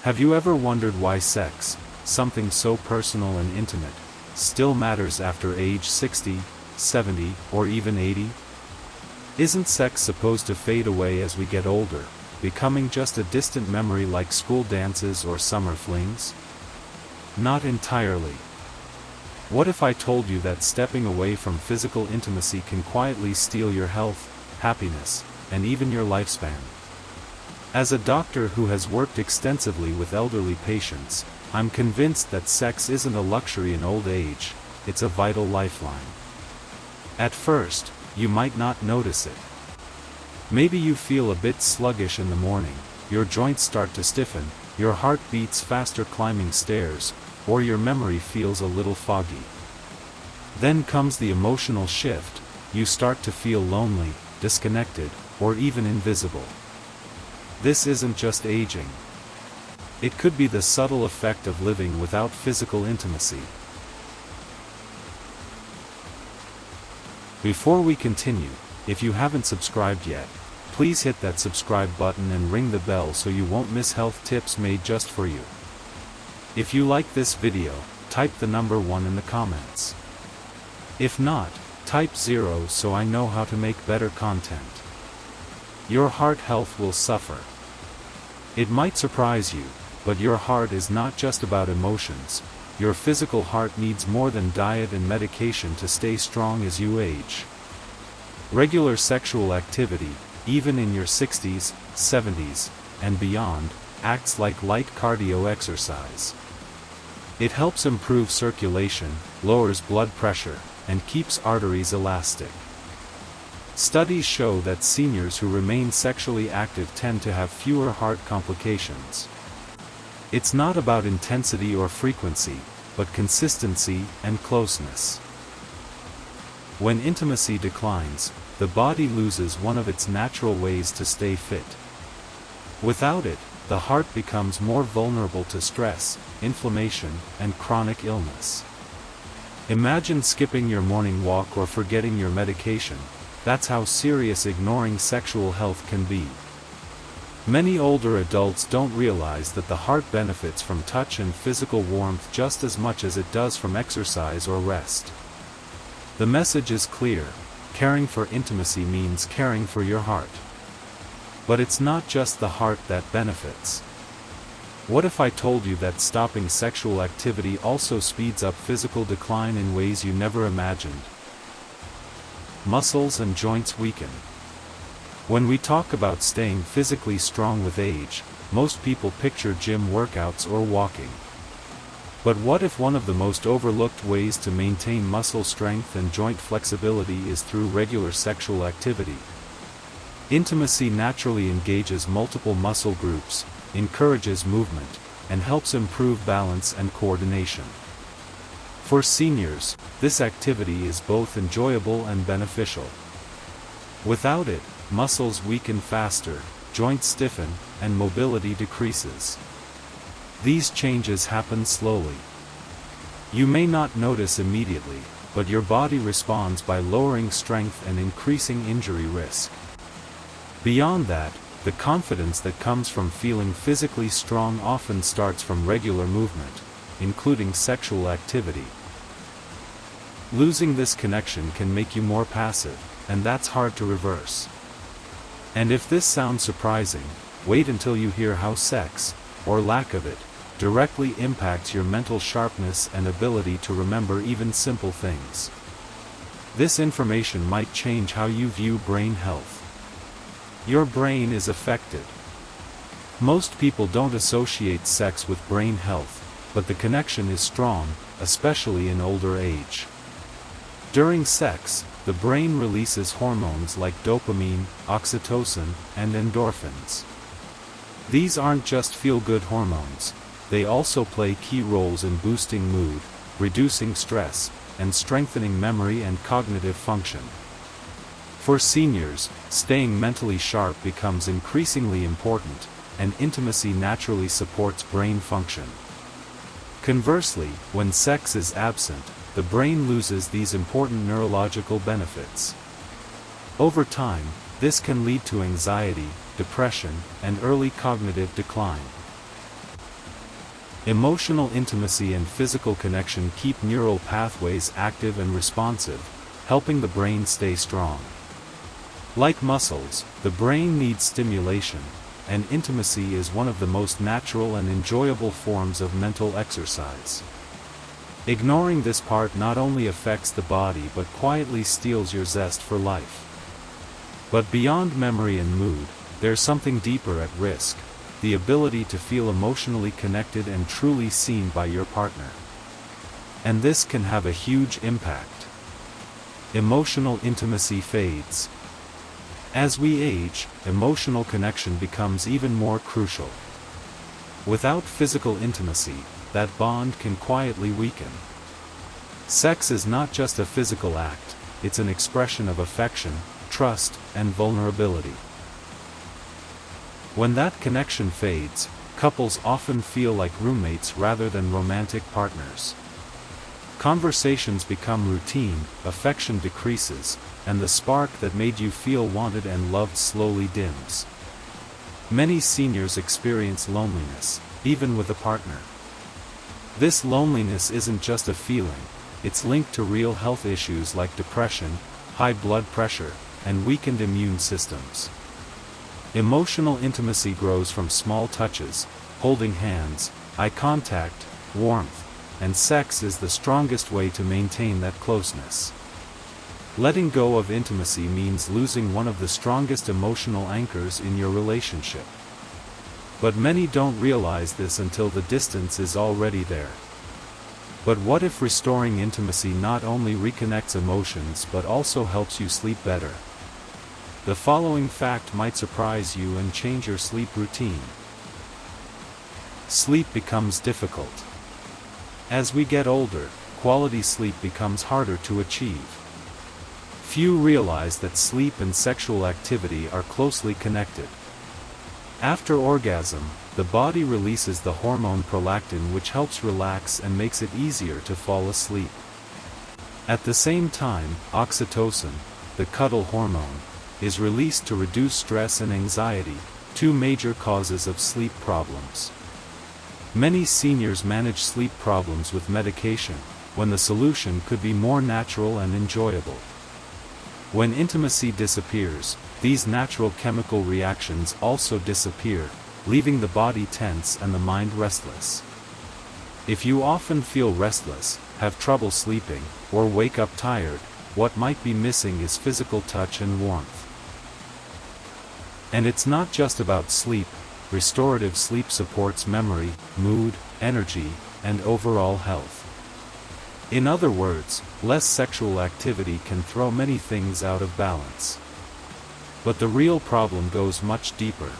Have you ever wondered why sex, something so personal and intimate, still matters after age 60, 70, or even 80? Isn't sex supposed to fade away as we get older, becoming just a distant memory like school dances or summer flings? Not entirely. What if I told you that stepping away from physical intimacy can quietly steal your health, happiness, and even your lifespan? As a doctor who has worked extensively with elderly patients, I'm convinced that sex isn't a luxury in old age, it's a vital lifeline. At first, you might not notice it. Maybe you feel a bit sluggish in the morning, your joints start to stiffen, your heart beats faster climbing stairs, or your memory feels a little foggy. Then comes the emotional shift, you start to feel lonely, disconnected, or even invisible. This isn't just aging. It could be the subtle effect of living without physical intimacy. Before we continue, if you haven't subscribed yet, please hit that subscribe button and ring the bell so you won't miss health tips made just for you. If you like this video, type the number 1 in the comments. If not, type 0 so I know how to make better content. Your heart health will suffer. It might surprise you, but your heart is not just about emotions. Your physical heart needs more than diet and medication to stay strong as you age. Regular sexual activity, even in your 60s, 70s, and beyond, acts like light cardio exercise. It helps improve circulation, lowers blood pressure, and keeps arteries elastic. Studies show that seniors who remain sexually active tend to have fewer heart complications. It's not about intensity or frequency, but consistency and closeness. When intimacy declines, the body loses one of its natural ways to stay fit. Without it, the heart becomes more vulnerable to stress, inflammation, and chronic illness. Imagine skipping your morning walk or forgetting your medication. That's how serious ignoring sexual health can be. Many older adults don't realize that the heart benefits from touch and physical warmth just as much as it does from exercise or rest. The message is clear: caring for intimacy means caring for your heart. But it's not just the heart that benefits. What if I told you that stopping sexual activity also speeds up physical decline in ways you never imagined? Muscles and joints weaken. When we talk about staying physically strong with age, most people picture gym workouts or walking. But what if one of the most overlooked ways to maintain muscle strength and joint flexibility is through regular sexual activity? Intimacy naturally engages multiple muscle groups, encourages movement, and helps improve balance and coordination. For seniors, this activity is both enjoyable and beneficial. Without it, muscles weaken faster, joints stiffen, and mobility decreases. These changes happen slowly. You may not notice immediately, but your body responds by lowering strength and increasing injury risk. Beyond that, the confidence that comes from feeling physically strong often starts from regular movement, including sexual activity. Losing this connection can make you more passive, and that's hard to reverse. And if this sounds surprising, wait until you hear how sex, or lack of it, directly impacts your mental sharpness and ability to remember even simple things. This information might change how you view brain health. Your brain is affected. Most people don't associate sex with brain health, but the connection is strong, especially in older age. During sex, the brain releases hormones like dopamine, oxytocin, and endorphins. These aren't just feel-good hormones, they also play key roles in boosting mood, reducing stress, and strengthening memory and cognitive function. For seniors, staying mentally sharp becomes increasingly important, and intimacy naturally supports brain function. Conversely, when sex is absent, the brain loses these important neurological benefits. Over time, this can lead to anxiety, depression, and early cognitive decline. Emotional intimacy and physical connection keep neural pathways active and responsive, helping the brain stay strong. Like muscles, the brain needs stimulation, and intimacy is one of the most natural and enjoyable forms of mental exercise. Ignoring this part not only affects the body but quietly steals your zest for life. But beyond memory and mood, there's something deeper at risk: the ability to feel emotionally connected and truly seen by your partner. And this can have a huge impact. Emotional intimacy fades. As we age, emotional connection becomes even more crucial. Without physical intimacy, that bond can quietly weaken. Sex is not just a physical act, it's an expression of affection, trust, and vulnerability. When that connection fades, couples often feel like roommates rather than romantic partners. Conversations become routine, affection decreases, and the spark that made you feel wanted and loved slowly dims. Many seniors experience loneliness, even with a partner. This loneliness isn't just a feeling, it's linked to real health issues like depression, high blood pressure, and weakened immune systems. Emotional intimacy grows from small touches: holding hands, eye contact, warmth, and sex is the strongest way to maintain that closeness. Letting go of intimacy means losing one of the strongest emotional anchors in your relationship. But many don't realize this until the distance is already there. But what if restoring intimacy not only reconnects emotions but also helps you sleep better? The following fact might surprise you and change your sleep routine. Sleep becomes difficult. As we get older, quality sleep becomes harder to achieve. Few realize that sleep and sexual activity are closely connected. After orgasm, the body releases the hormone prolactin, which helps relax and makes it easier to fall asleep. At the same time, oxytocin, the cuddle hormone, is released to reduce stress and anxiety, two major causes of sleep problems. Many seniors manage sleep problems with medication, when the solution could be more natural and enjoyable. When intimacy disappears, these natural chemical reactions also disappear, leaving the body tense and the mind restless. If you often feel restless, have trouble sleeping, or wake up tired, what might be missing is physical touch and warmth. And it's not just about sleep. Restorative sleep supports memory, mood, energy, and overall health. In other words, less sexual activity can throw many things out of balance. But the real problem goes much deeper.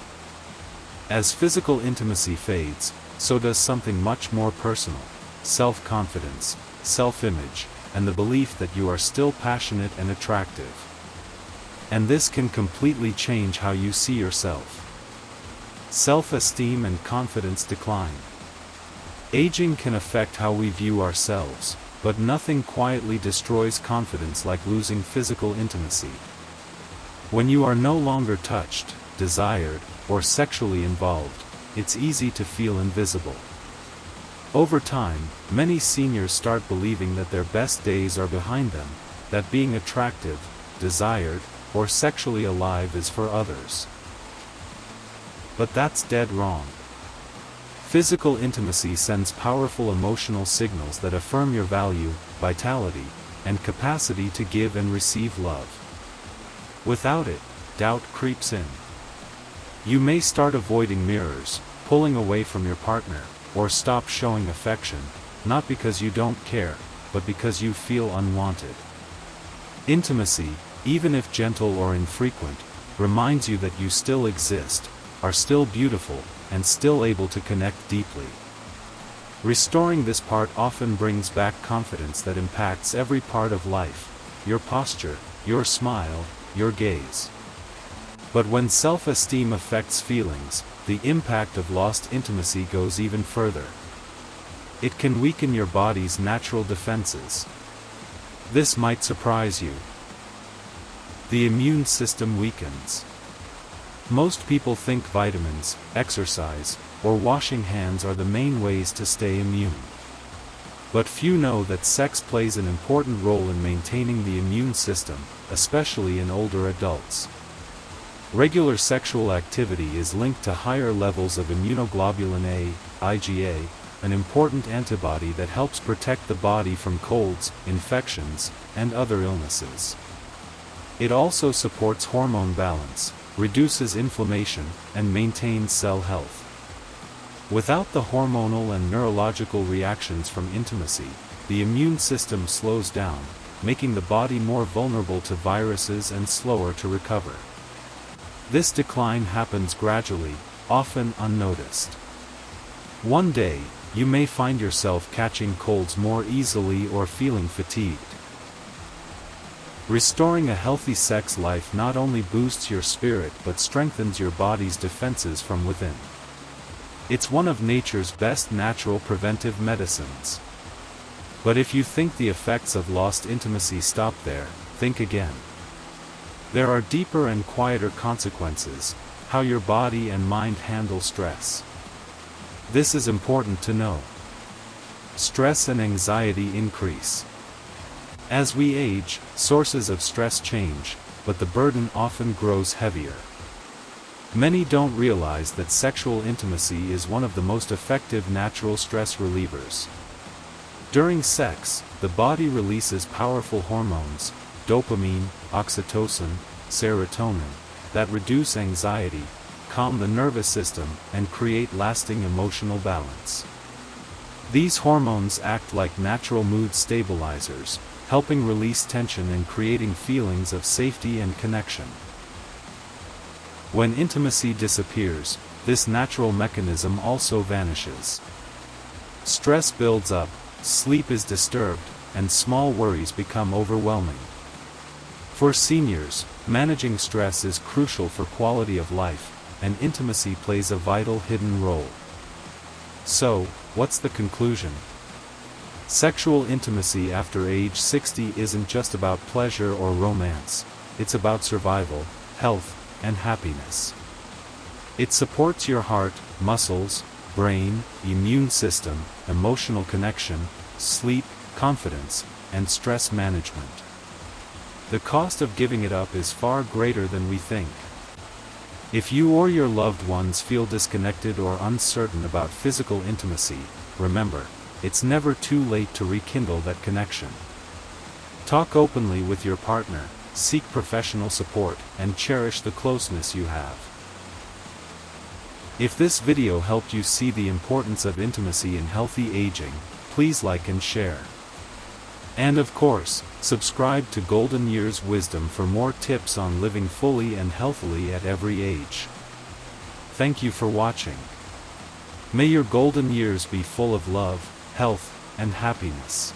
As physical intimacy fades, so does something much more personal: self-confidence, self-image, and the belief that you are still passionate and attractive. And this can completely change how you see yourself. Self-esteem and confidence decline. Aging can affect how we view ourselves, but nothing quietly destroys confidence like losing physical intimacy. When you are no longer touched, desired, or sexually involved, it's easy to feel invisible. Over time, many seniors start believing that their best days are behind them, that being attractive, desired, or sexually alive is for others. But that's dead wrong. Physical intimacy sends powerful emotional signals that affirm your value, vitality, and capacity to give and receive love. Without it, doubt creeps in. You may start avoiding mirrors, pulling away from your partner, or stop showing affection, not because you don't care, but because you feel unwanted. Intimacy, even if gentle or infrequent, reminds you that you still exist, are still beautiful, and still able to connect deeply. Restoring this part often brings back confidence that impacts every part of life: your posture, your smile, your gaze. But when self-esteem affects feelings, the impact of lost intimacy goes even further. It can weaken your body's natural defenses. This might surprise you. The immune system weakens. Most people think vitamins, exercise, or washing hands are the main ways to stay immune. But few know that sex plays an important role in maintaining the immune system, especially in older adults. Regular sexual activity is linked to higher levels of immunoglobulin A, IgA, an important antibody that helps protect the body from colds, infections, and other illnesses. It also supports hormone balance, reduces inflammation, and maintains cell health. Without the hormonal and neurological reactions from intimacy, the immune system slows down, making the body more vulnerable to viruses and slower to recover. This decline happens gradually, often unnoticed. One day, you may find yourself catching colds more easily or feeling fatigued. Restoring a healthy sex life not only boosts your spirit but strengthens your body's defenses from within. It's one of nature's best natural preventive medicines. But if you think the effects of lost intimacy stop there, think again. There are deeper and quieter consequences: how your body and mind handle stress. This is important to know. Stress and anxiety increase. As we age, sources of stress change, but the burden often grows heavier. Many don't realize that sexual intimacy is one of the most effective natural stress relievers. During sex, the body releases powerful hormones, dopamine, oxytocin, serotonin, that reduce anxiety, calm the nervous system, and create lasting emotional balance. These hormones act like natural mood stabilizers, helping release tension and creating feelings of safety and connection. When intimacy disappears, this natural mechanism also vanishes. Stress builds up, sleep is disturbed, and small worries become overwhelming. For seniors, managing stress is crucial for quality of life, and intimacy plays a vital hidden role. So, what's the conclusion? Sexual intimacy after age 60 isn't just about pleasure or romance, it's about survival, health, and happiness. It supports your heart, muscles, brain, immune system, emotional connection, sleep, confidence, and stress management. The cost of giving it up is far greater than we think. If you or your loved ones feel disconnected or uncertain about physical intimacy, remember, it's never too late to rekindle that connection. Talk openly with your partner, seek professional support, and cherish the closeness you have. If this video helped you see the importance of intimacy in healthy aging, please like and share. And of course, subscribe to Golden Years Wisdom for more tips on living fully and healthily at every age. Thank you for watching. May your golden years be full of love, health, and happiness.